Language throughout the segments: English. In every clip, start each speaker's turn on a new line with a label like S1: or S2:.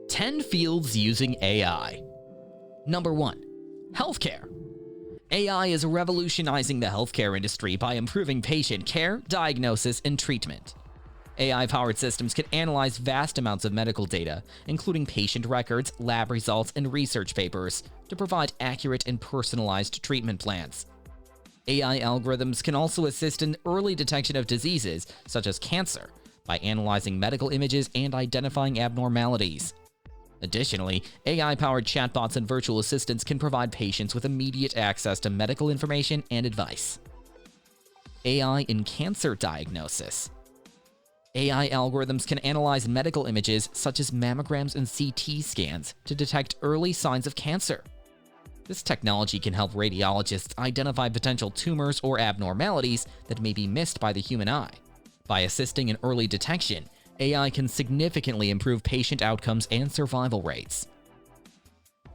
S1: 10 fields using AI. Number 1. Healthcare. AI is revolutionizing the healthcare industry by improving patient care, diagnosis, and treatment. AI-powered systems can analyze vast amounts of medical data, including patient records, lab results, and research papers, to provide accurate and personalized treatment plans. AI algorithms can also assist in early detection of diseases, such as cancer, by analyzing medical images and identifying abnormalities. Additionally, AI-powered chatbots and virtual assistants can provide patients with immediate access to medical information and advice. AI in cancer diagnosis. AI algorithms can analyze medical images such as mammograms and CT scans to detect early signs of cancer. This technology can help radiologists identify potential tumors or abnormalities that may be missed by the human eye. By assisting in early detection, AI can significantly improve patient outcomes and survival rates.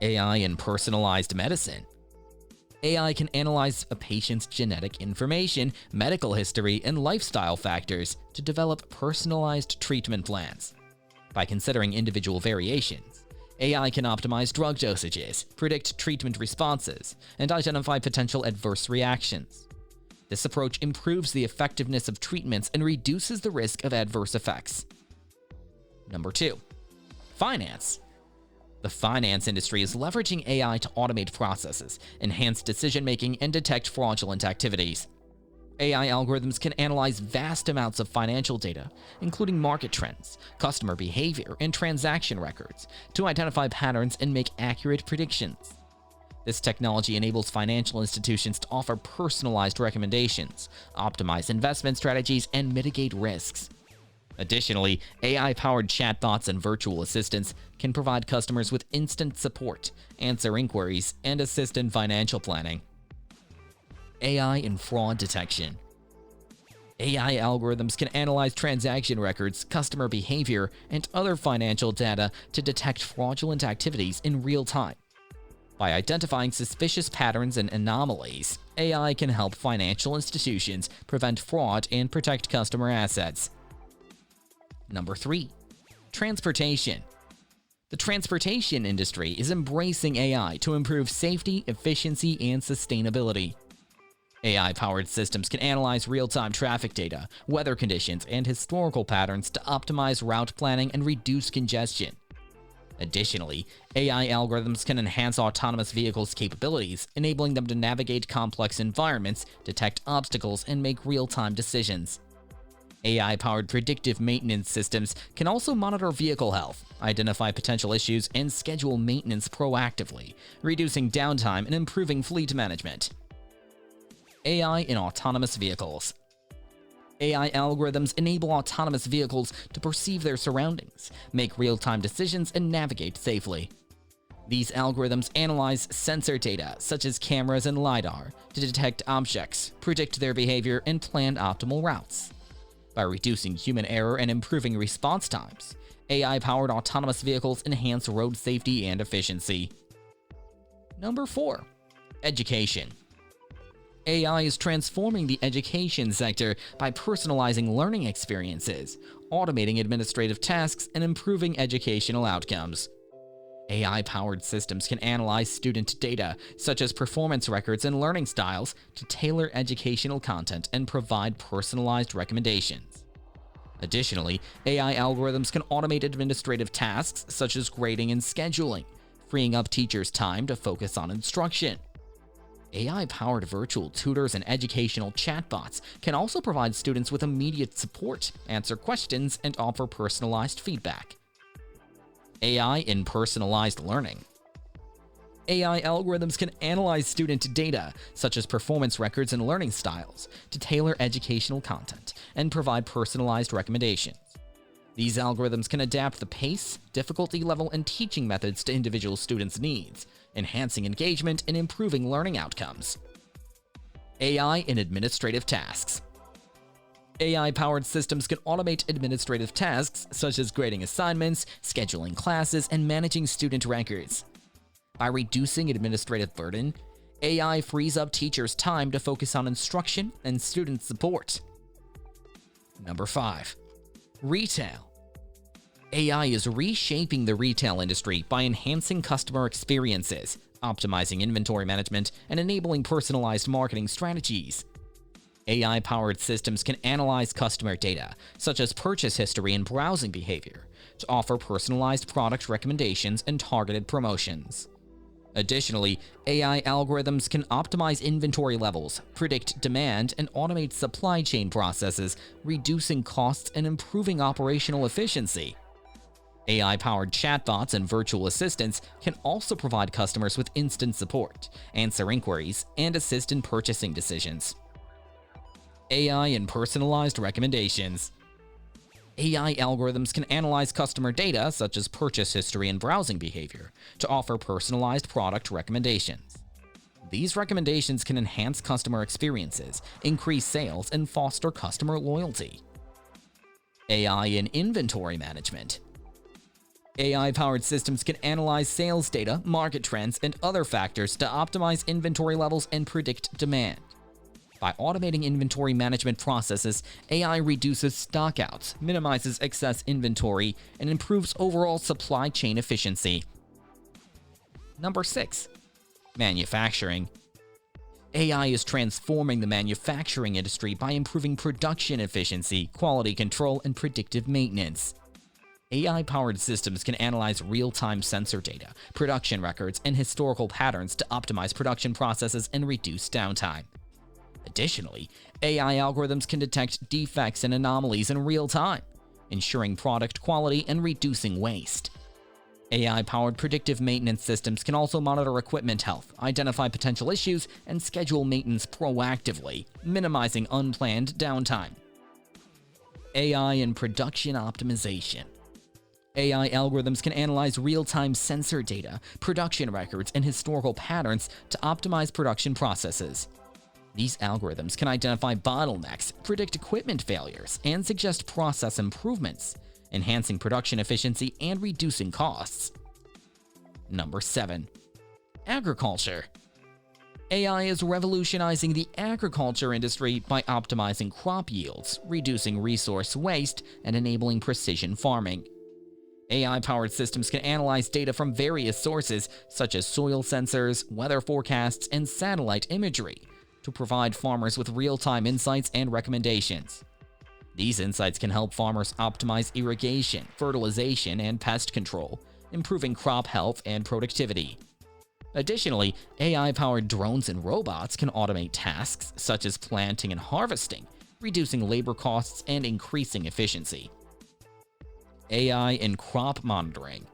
S1: AI in personalized medicine. AI can analyze a patient's genetic information, medical history, and lifestyle factors to develop personalized treatment plans. By considering individual variations, AI can optimize drug dosages, predict treatment responses, and identify potential adverse reactions. This approach improves the effectiveness of treatments and reduces the risk of adverse effects. Number 2. Finance. The finance industry is leveraging AI to automate processes, enhance decision-making, and detect fraudulent activities. AI algorithms can analyze vast amounts of financial data, including market trends, customer behavior, and transaction records, to identify patterns and make accurate predictions. This technology enables financial institutions to offer personalized recommendations, optimize investment strategies, and mitigate risks. Additionally, AI-powered chatbots and virtual assistants can provide customers with instant support, answer inquiries, and assist in financial planning. AI in fraud detection. AI algorithms can analyze transaction records, customer behavior, and other financial data to detect fraudulent activities in real time. By identifying suspicious patterns and anomalies, AI can help financial institutions prevent fraud and protect customer assets. Number 3. Transportation. The transportation industry is embracing AI to improve safety, efficiency, and sustainability. AI-powered systems can analyze real-time traffic data, weather conditions, and historical patterns to optimize route planning and reduce congestion. Additionally, AI algorithms can enhance autonomous vehicles' capabilities, enabling them to navigate complex environments, detect obstacles, and make real-time decisions. AI-powered predictive maintenance systems can also monitor vehicle health, identify potential issues, and schedule maintenance proactively, reducing downtime and improving fleet management. AI in autonomous vehicles. AI algorithms enable autonomous vehicles to perceive their surroundings, make real-time decisions, and navigate safely. These algorithms analyze sensor data, such as cameras and LiDAR, to detect objects, predict their behavior, and plan optimal routes. By reducing human error and improving response times, AI-powered autonomous vehicles enhance road safety and efficiency. Number 4. Education. AI is transforming the education sector by personalizing learning experiences, automating administrative tasks, and improving educational outcomes. AI-powered systems can analyze student data, such as performance records and learning styles, to tailor educational content and provide personalized recommendations. Additionally, AI algorithms can automate administrative tasks such as grading and scheduling, freeing up teachers' time to focus on instruction. AI-powered virtual tutors and educational chatbots can also provide students with immediate support, answer questions, and offer personalized feedback. AI in personalized learning. AI algorithms can analyze student data, such as performance records and learning styles, to tailor educational content and provide personalized recommendations. These algorithms can adapt the pace, difficulty level, and teaching methods to individual students' needs, enhancing engagement and improving learning outcomes. AI in administrative tasks. AI-powered systems can automate administrative tasks such as grading assignments, scheduling classes, and managing student records. By reducing administrative burden, AI frees up teachers' time to focus on instruction and student support. Number 5. Retail. AI is reshaping the retail industry by enhancing customer experiences, optimizing inventory management, and enabling personalized marketing strategies. AI-powered systems can analyze customer data, such as purchase history and browsing behavior, to offer personalized product recommendations and targeted promotions. Additionally, AI algorithms can optimize inventory levels, predict demand, and automate supply chain processes, reducing costs and improving operational efficiency. AI-powered chatbots and virtual assistants can also provide customers with instant support, answer inquiries, and assist in purchasing decisions. AI and personalized recommendations. AI algorithms can analyze customer data, such as purchase history and browsing behavior, to offer personalized product recommendations. These recommendations can enhance customer experiences, increase sales, and foster customer loyalty. AI in inventory management. AI-powered systems can analyze sales data, market trends, and other factors to optimize inventory levels and predict demand. By automating inventory management processes, AI reduces stockouts, minimizes excess inventory, and improves overall supply chain efficiency. Number 6. Manufacturing. AI is transforming the manufacturing industry by improving production efficiency, quality control, and predictive maintenance. AI-powered systems can analyze real-time sensor data, production records, and historical patterns to optimize production processes and reduce downtime. Additionally, AI algorithms can detect defects and anomalies in real time, ensuring product quality and reducing waste. AI-powered predictive maintenance systems can also monitor equipment health, identify potential issues, and schedule maintenance proactively, minimizing unplanned downtime. AI and production optimization. AI algorithms can analyze real-time sensor data, production records, and historical patterns to optimize production processes. These algorithms can identify bottlenecks, predict equipment failures, and suggest process improvements, enhancing production efficiency and reducing costs. Number 7. Agriculture. AI is revolutionizing the agriculture industry by optimizing crop yields, reducing resource waste, and enabling precision farming. AI-powered systems can analyze data from various sources, such as soil sensors, weather forecasts, and satellite imagery, to provide farmers with real-time insights and recommendations. These insights can help farmers optimize irrigation, fertilization, and pest control, improving crop health and productivity. Additionally, AI-powered drones and robots can automate tasks such as planting and harvesting, reducing labor costs and increasing efficiency. AI in crop monitoring.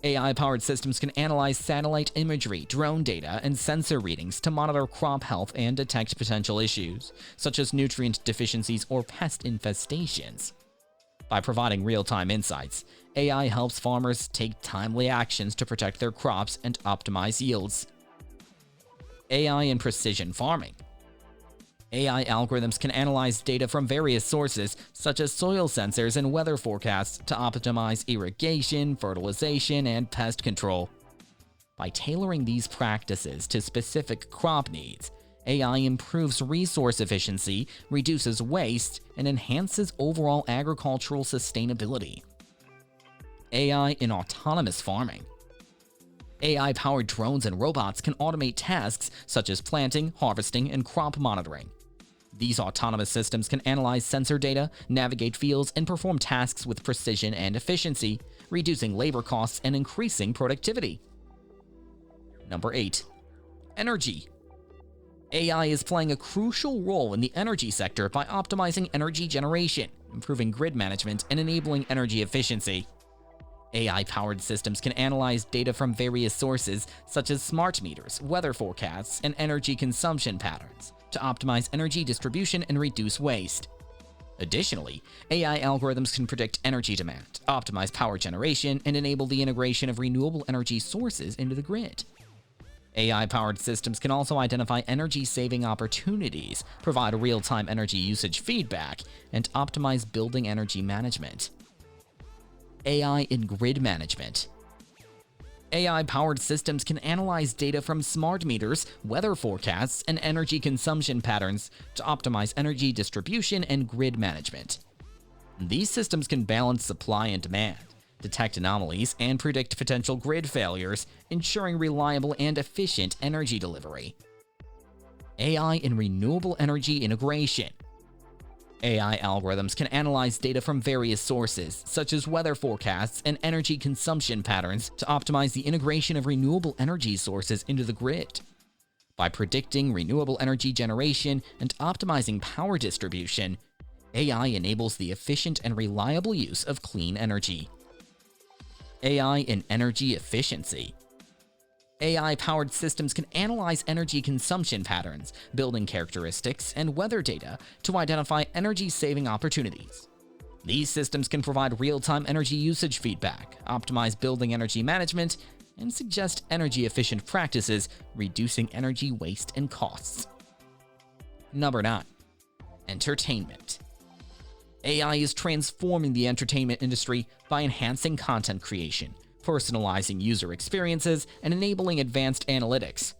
S1: AI-powered systems can analyze satellite imagery, drone data, and sensor readings to monitor crop health and detect potential issues, such as nutrient deficiencies or pest infestations. By providing real-time insights, AI helps farmers take timely actions to protect their crops and optimize yields. AI in precision farming. AI algorithms can analyze data from various sources, such as soil sensors and weather forecasts, to optimize irrigation, fertilization, and pest control. By tailoring these practices to specific crop needs, AI improves resource efficiency, reduces waste, and enhances overall agricultural sustainability. AI in autonomous farming. AI-powered drones and robots can automate tasks such as planting, harvesting, and crop monitoring. These autonomous systems can analyze sensor data, navigate fields, and perform tasks with precision and efficiency, reducing labor costs and increasing productivity. Number 8. Energy. AI is playing a crucial role in the energy sector by optimizing energy generation, improving grid management, and enabling energy efficiency. AI-powered systems can analyze data from various sources, such as smart meters, weather forecasts, and energy consumption patterns, to optimize energy distribution and reduce waste. Additionally, AI algorithms can predict energy demand, optimize power generation, and enable the integration of renewable energy sources into the grid. AI-powered systems can also identify energy-saving opportunities, provide real-time energy usage feedback, and optimize building energy management. AI in grid management. AI-powered systems can analyze data from smart meters, weather forecasts, and energy consumption patterns to optimize energy distribution and grid management. These systems can balance supply and demand, detect anomalies, and predict potential grid failures, ensuring reliable and efficient energy delivery. AI in renewable energy integration. AI algorithms can analyze data from various sources, such as weather forecasts and energy consumption patterns, to optimize the integration of renewable energy sources into the grid. By predicting renewable energy generation and optimizing power distribution, AI enables the efficient and reliable use of clean energy. AI in energy efficiency. AI-powered systems can analyze energy consumption patterns, building characteristics, and weather data to identify energy-saving opportunities. These systems can provide real-time energy usage feedback, optimize building energy management, and suggest energy-efficient practices, reducing energy waste and costs. Number 9. Entertainment. AI is transforming the entertainment industry by enhancing content creation, personalizing user experiences, and enabling advanced analytics.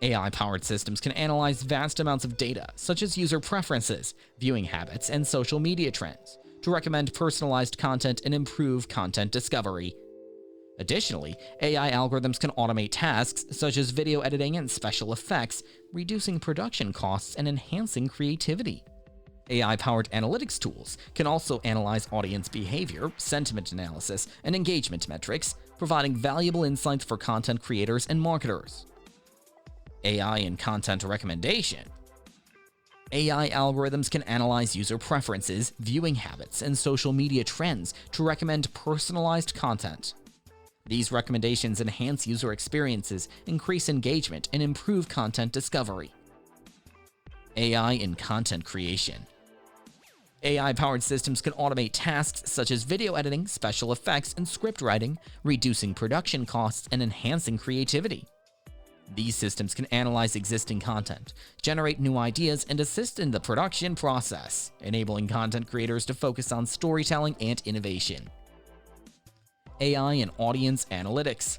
S1: AI-powered systems can analyze vast amounts of data, such as user preferences, viewing habits, and social media trends, to recommend personalized content and improve content discovery. Additionally, AI algorithms can automate tasks such as video editing and special effects, reducing production costs and enhancing creativity. AI-powered analytics tools can also analyze audience behavior, sentiment analysis, and engagement metrics, providing valuable insights for content creators and marketers. AI in content recommendation. AI algorithms can analyze user preferences, viewing habits, and social media trends to recommend personalized content. These recommendations enhance user experiences, increase engagement, and improve content discovery. AI in content creation. AI-powered systems can automate tasks such as video editing, special effects, and script writing, reducing production costs and enhancing creativity. These systems can analyze existing content, generate new ideas, and assist in the production process, enabling content creators to focus on storytelling and innovation. AI and audience analytics.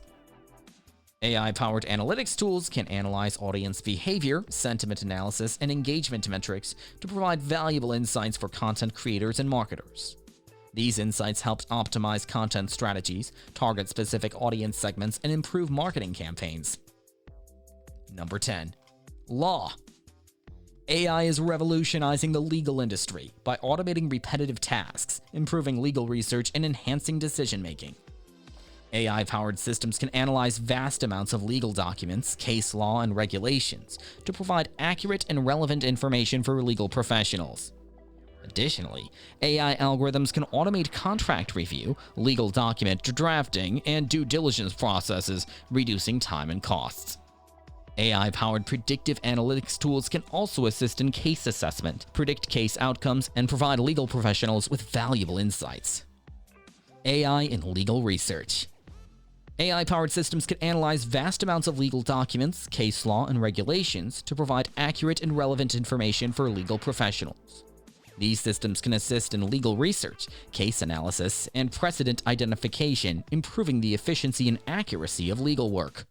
S1: AI-powered analytics tools can analyze audience behavior, sentiment analysis, and engagement metrics to provide valuable insights for content creators and marketers. These insights help optimize content strategies, target specific audience segments, and improve marketing campaigns. Number 10. Law. AI is revolutionizing the legal industry by automating repetitive tasks, improving legal research, and enhancing decision-making. AI-powered systems can analyze vast amounts of legal documents, case law, and regulations to provide accurate and relevant information for legal professionals. Additionally, AI algorithms can automate contract review, legal document drafting, and due diligence processes, reducing time and costs. AI-powered predictive analytics tools can also assist in case assessment, predict case outcomes, and provide legal professionals with valuable insights. AI in legal research. AI-powered systems can analyze vast amounts of legal documents, case law, and regulations to provide accurate and relevant information for legal professionals. These systems can assist in legal research, case analysis, and precedent identification, improving the efficiency and accuracy of legal work.